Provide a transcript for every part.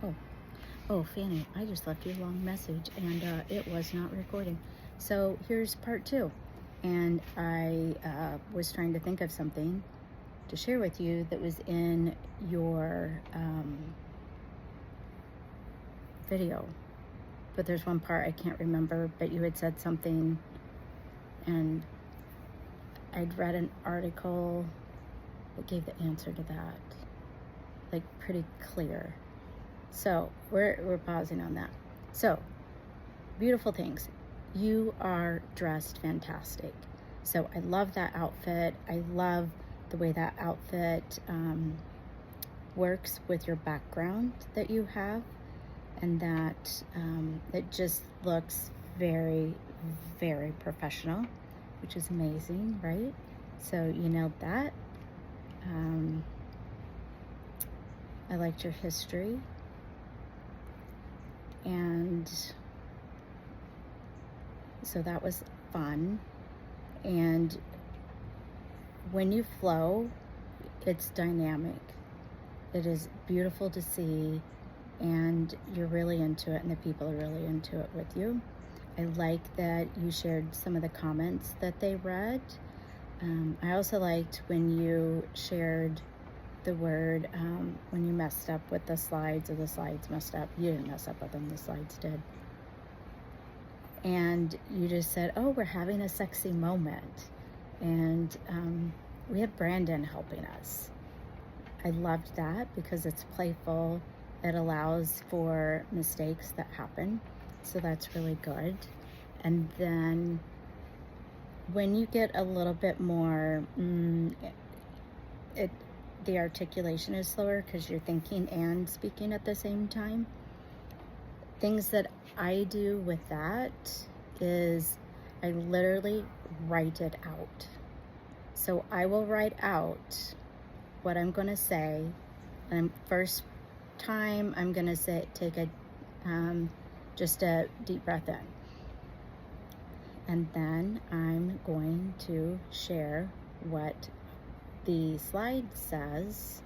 Oh, oh, Fanny, I just left you a long message and it was not recording. So here's part two. And I was trying to think of something to share with you that was in your video. But there's one part I can't remember, but you had said something, and I'd read an article that gave the answer to that, like pretty clear. So we're pausing on that. So, beautiful things. You are dressed fantastic. So I love that outfit. I love the way that outfit works with your background that you have, and that it just looks very, very professional, which is amazing, right? So you nailed that. I liked your history. And so that was fun. And when you flow, it's dynamic. It is beautiful to see, and you're really into it, and the people are really into it with you. I like that you shared some of the comments that they read. I also liked when you shared the word, when you messed up with the slides, or the slides messed up. You didn't mess up with them, the slides did. And you just said, oh, we're having a sexy moment. And we have Brandon helping us. I loved that because it's playful. It allows for mistakes that happen. So that's really good. And then when you get a little bit more, the articulation is slower because you're thinking and speaking at the same time. Things that I do with that is I literally write it out. So I will write out what I'm going to say, and first time I'm going to say, take a just a deep breath in, and then I'm going to share what the slide says,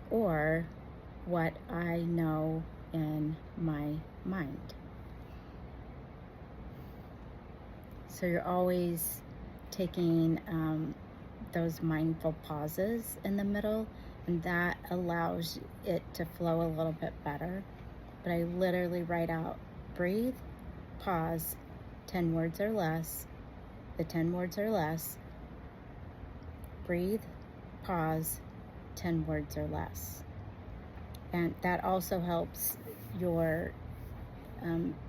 or what I know in my mind. So you're always taking those mindful pauses in the middle, and that allows it to flow a little bit better. But I literally write out, breathe, pause, 10 words or less, the 10 words or less, breathe, pause, 10 words or less. And that also helps your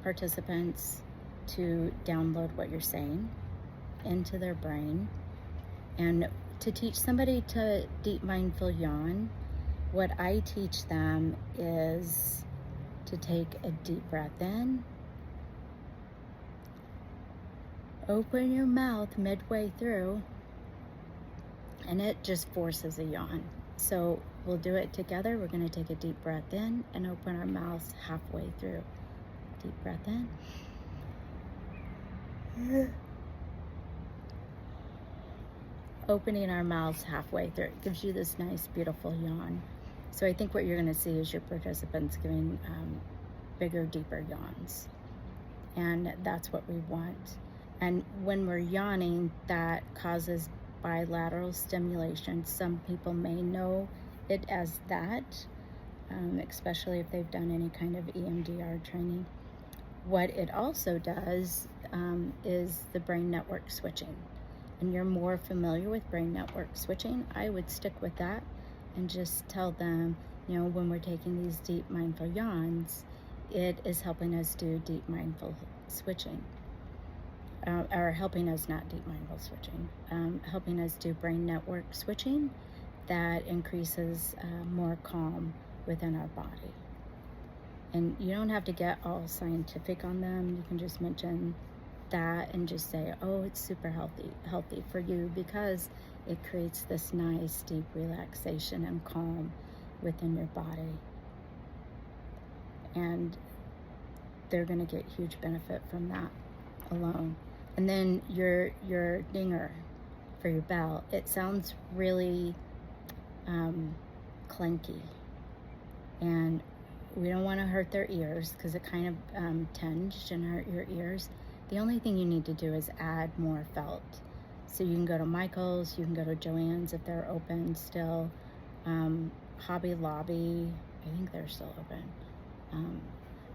participants to download what you're saying into their brain. And to teach somebody to deep mindful yawn, what I teach them is to take a deep breath in, open your mouth midway through, and it just forces a yawn. So we'll do it together. We're going to take a deep breath in and open our mouths halfway through. Deep breath in. Opening our mouths halfway through. It gives you this nice, beautiful yawn. So I think what you're going to see is your participants giving bigger, deeper yawns. And that's what we want. And when we're yawning, that causes bilateral stimulation. Some people may know it as that, especially if they've done any kind of EMDR training. What it also does is the brain network switching. And you're more familiar with brain network switching, I would stick with that and just tell them, when we're taking these deep mindful yawns, it is helping us do deep mindful switching. Or helping us, not deep mindful switching, helping us do brain network switching that increases more calm within our body. And you don't have to get all scientific on them. You can just mention that and just say, oh, it's super healthy for you because it creates this nice deep relaxation and calm within your body. And they're going to get huge benefit from that alone. And then your dinger for your bell, it sounds really clanky. And we don't want to hurt their ears because it kind of tinged and hurt your ears. The only thing you need to do is add more felt. So you can go to Michael's, you can go to Joann's if they're open still. Hobby Lobby, I think they're still open.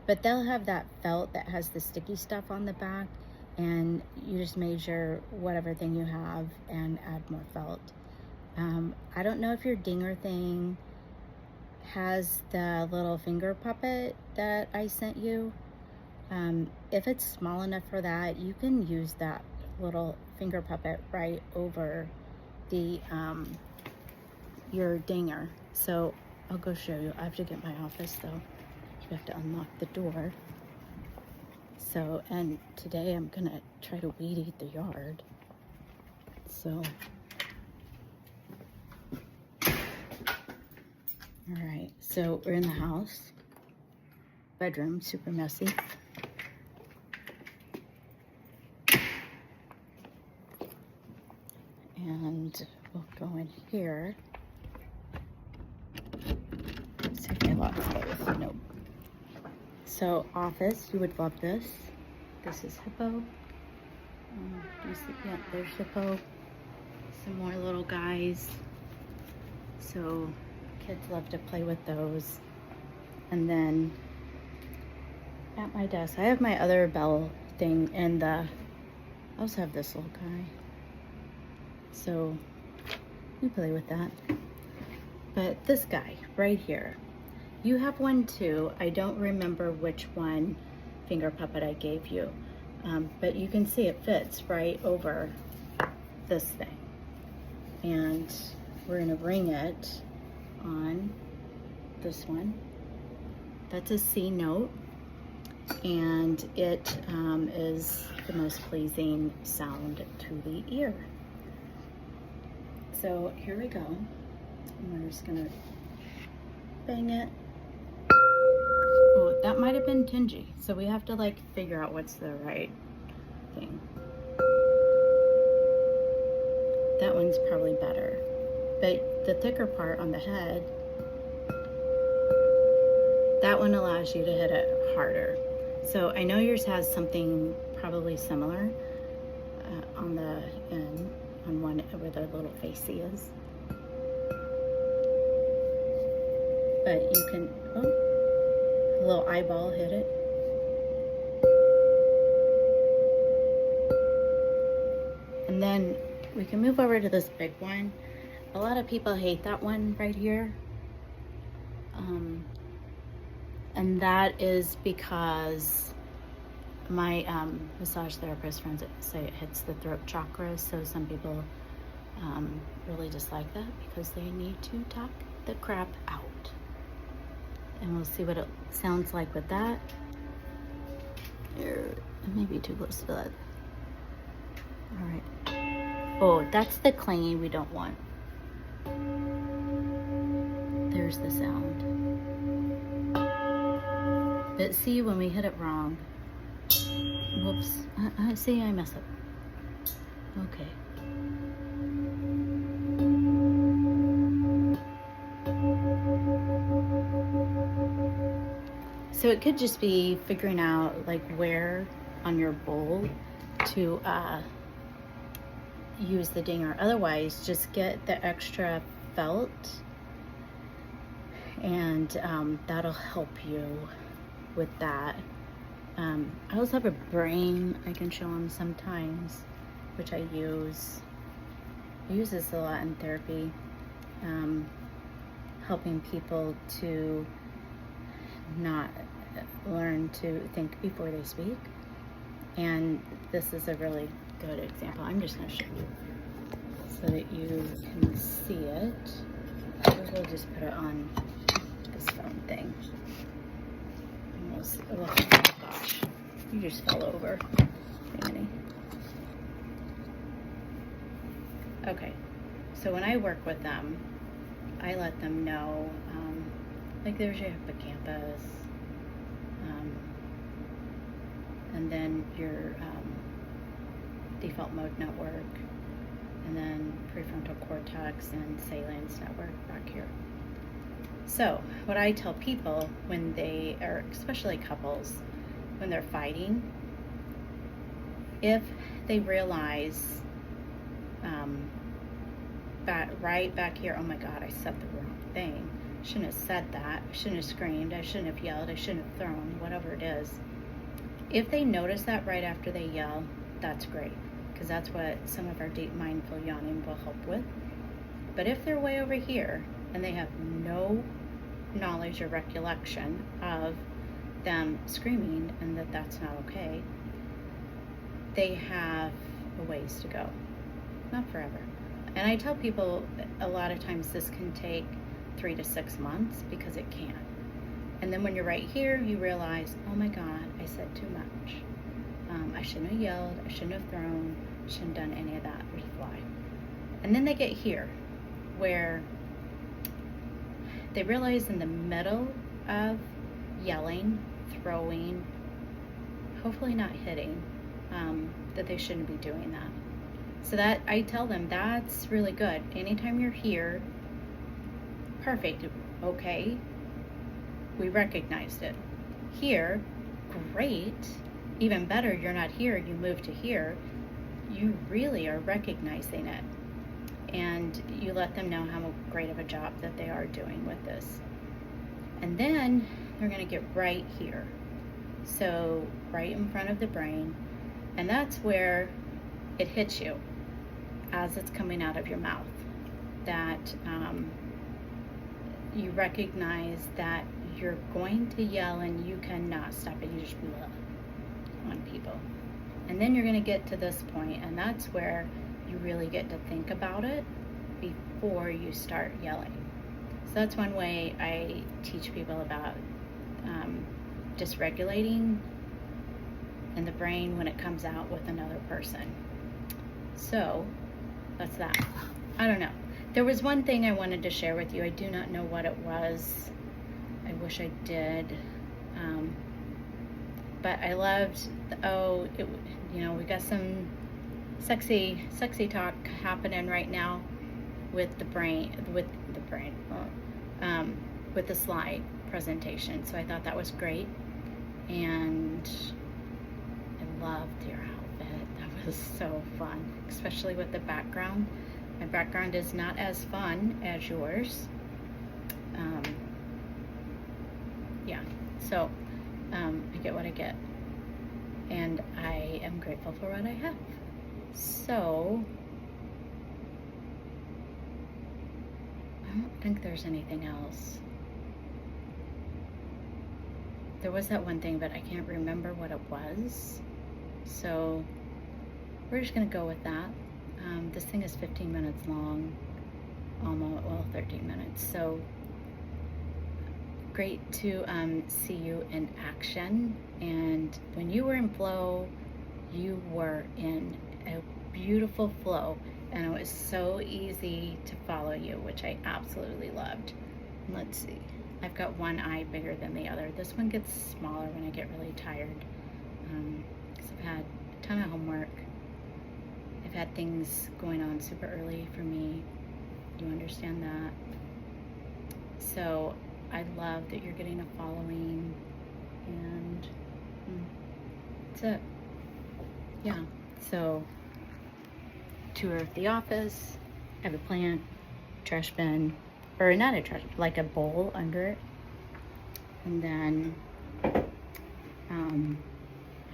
But they'll have that felt that has the sticky stuff on the back, and you just measure whatever thing you have and add more felt. I don't know if your dinger thing has the little finger puppet that I sent you. If it's small enough for that, you can use that little finger puppet right over the your dinger. So I'll go show you. I have to get my office though. You have to unlock the door. So, and today I'm gonna try to weed eat the yard. So, all right, so we're in the house. Bedroom, super messy. And we'll go in here. See if I lock both. Nope. So office, you would love this. This is Hippo. Do you see? Yeah, there's Hippo. Some more little guys. So kids love to play with those. And then at my desk, I have my other bell thing, and I also have this little guy. So we play with that. But this guy right here, you have one too. I don't remember which one finger puppet I gave you, but you can see it fits right over this thing. And we're gonna ring it on this one. That's a C note, and it is the most pleasing sound to the ear. So here we go. And we're just gonna bang it. Oh, that might have been tingy. So we have to like figure out what's the right thing. That one's probably better. But the thicker part on the head, that one allows you to hit it harder. So I know yours has something probably similar on the end, on one where the little facey is. But you can, a little eyeball hit it. And then we can move over to this big one. A lot of people hate that one right here. And that is because my massage therapist friends say it hits the throat chakra. So some people really dislike that because they need to talk the crap out. And we'll see what it sounds like with that. Here, it may be too close to that. All right. Oh, that's the clingy we don't want. There's the sound. But see, when we hit it wrong, whoops, see, I mess up. Okay. So it could just be figuring out like where on your bowl to use the dinger. Otherwise, just get the extra felt, and that'll help you with that. I also have a brain I can show them sometimes, which I use. I use this a lot in therapy, helping people to not learn to think before they speak. And this is a really good example. I'm just going to show you so that you can see it. We'll just put it on this phone thing. And we'll see. Oh gosh, you just fell over, Fanny. Okay, so when I work with them, I let them know, like there's your hippocampus, and then your default mode network, and then prefrontal cortex and salient network back here. So what I tell people when they are, especially couples, when they're fighting, if they realize right back here, oh my God, I said the wrong thing. I shouldn't have said that. I shouldn't have screamed. I shouldn't have yelled. I shouldn't have thrown, whatever it is. If they notice that right after they yell, that's great, because that's what some of our deep mindful yawning will help with. But if they're way over here and they have no knowledge or recollection of them screaming and that that's not okay, they have a ways to go. Not forever. And I tell people a lot of times this can take 3 to 6 months, because it can. And then when you're right here, you realize, oh my God, I said too much. I shouldn't have yelled. I shouldn't have thrown. Shouldn't have done any of that. There's a fly. And then they get here where they realize in the middle of yelling, throwing, hopefully not hitting, that they shouldn't be doing that. So that, I tell them, that's really good. Anytime you're here, perfect, okay, we recognized it. Here, great, even better, you're not here, you move to here, you really are recognizing it. And you let them know how great of a job that they are doing with this. And then they're gonna get right here. So right in front of the brain, and that's where it hits you as it's coming out of your mouth, that you recognize that you're going to yell and you cannot stop it. You just yell on people. And then you're going to get to this point, and that's where you really get to think about it before you start yelling. So that's one way I teach people about dysregulating in the brain when it comes out with another person. So that's that. I don't know. There was one thing I wanted to share with you. I do not know what it was. I wish I did. But I loved, we got some sexy talk happening right now with the slide presentation. So I thought that was great. And I loved your outfit. That was so fun, especially with the background. My background is not as fun as yours. So I get what I get, and I am grateful for what I have. So I don't think there's anything else. There was that one thing, but I can't remember what it was. So we're just gonna go with that. This thing is 15 minutes long, almost, 13 minutes. So great to see you in action. And when you were in flow, you were in a beautiful flow, and it was so easy to follow you, which I absolutely loved. Let's see. I've got one eye bigger than the other. This one gets smaller when I get really tired. Because I've had a ton of homework. I've had things going on super early for me. You understand that? So I love that you're getting a following, and that's it. Yeah. So tour of the office. I have a plant, trash bin, or not a trash, like a bowl under it. And then I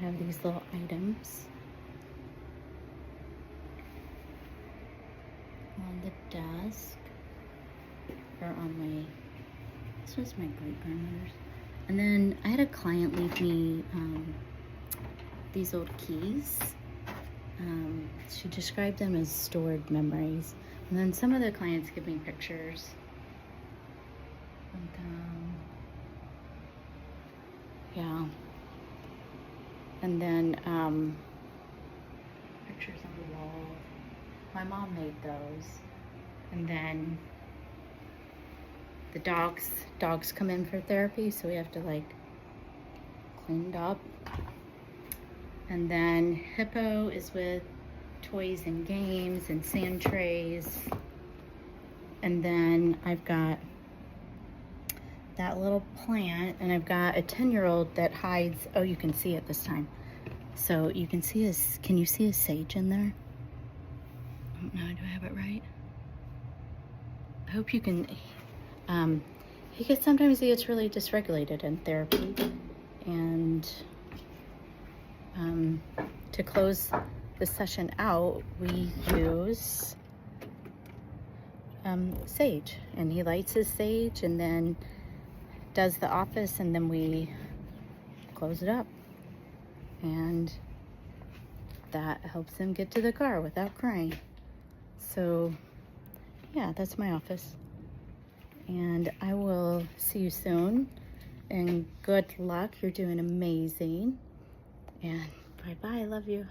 have these little items on the desk, or on my, this was my great grandmother's. And then I had a client leave me these old keys. She described them as stored memories. And then some of the clients give me pictures of them. Yeah. And then pictures on the wall. My mom made those. And then the dogs come in for therapy, so we have to like clean it up. And then Hippo is with toys and games and sand trays. And then I've got that little plant, and I've got a 10-year-old that hides. Oh, you can see it this time. So you can see his, can you see his sage in there? I don't know, do I have it right? I hope you can. Sometimes he gets really dysregulated in therapy. And to close the session out, we use sage, and he lights his sage and then does the office, and then we close it up, and that helps him get to the car without crying. So yeah, that's my office, and I will see you soon, and good luck. You're doing amazing, and bye bye. I love you.